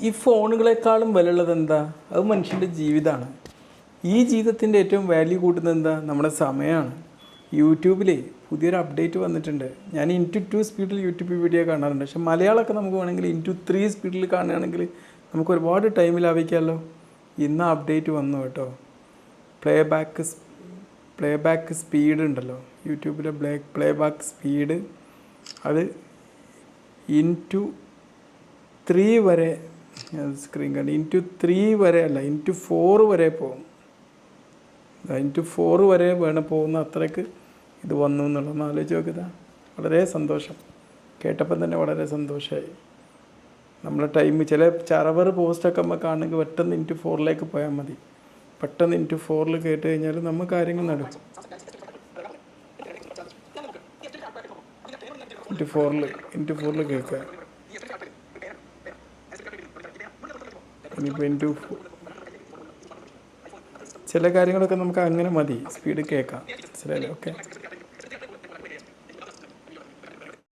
ഈ ഫോണുകളെക്കാളും വിലയുള്ളത് എന്താ? അത് മനുഷ്യൻ്റെ ജീവിതമാണ്. ഈ ജീവിതത്തിൻ്റെ ഏറ്റവും വാല്യൂ കൂട്ടുന്നത് എന്താ? നമ്മുടെ സമയമാണ്. യൂട്യൂബിൽ പുതിയൊരു അപ്ഡേറ്റ് വന്നിട്ടുണ്ട്. ഞാൻ *2 സ്പീഡിൽ യൂട്യൂബ് വീഡിയോ കാണാറുണ്ട്. പക്ഷെ മലയാളമൊക്കെ നമുക്ക് വേണമെങ്കിൽ *3 സ്പീഡിൽ കാണുകയാണെങ്കിൽ നമുക്ക് ഒരുപാട് ടൈം ലാഭിക്കാമല്ലോ. ഇന്ന് അപ്ഡേറ്റ് വന്നു കേട്ടോ. പ്ലേ ബാക്ക് സ്പീഡ് ഉണ്ടല്ലോ, യൂട്യൂബിലെ പ്ലേ ബാക്ക് സ്പീഡ് അത് *3 വരെ, സ്ക്രീൻ കണ്ട് *3 വരെ അല്ല *4 വരെ പോകും. *4 വരെ വേണം പോകുന്ന അത്രയ്ക്ക് ഇത് വന്നു എന്നുള്ളതൊന്ന് ആലോചിച്ച് നോക്കുക. വളരെ സന്തോഷം, കേട്ടപ്പം തന്നെ വളരെ സന്തോഷമായി. നമ്മളെ ടൈം ചില ചറവർ പോസ്റ്റൊക്കെ നമ്മൾ കാണുമെങ്കിൽ പെട്ടെന്ന് *4 പോയാൽ മതി. പെട്ടെന്ന് *4 കേട്ട് കഴിഞ്ഞാൽ നമ്മൾ കാര്യങ്ങൾ നടക്കും. *4 കേൾക്കുക. ഇനിയിപ്പോൾ ചില കാര്യങ്ങളൊക്കെ നമുക്ക് അങ്ങനെ മതി, സ്പീഡ് കേൾക്കാം. മനസ്സിലായല്ലേ? ഓക്കെ.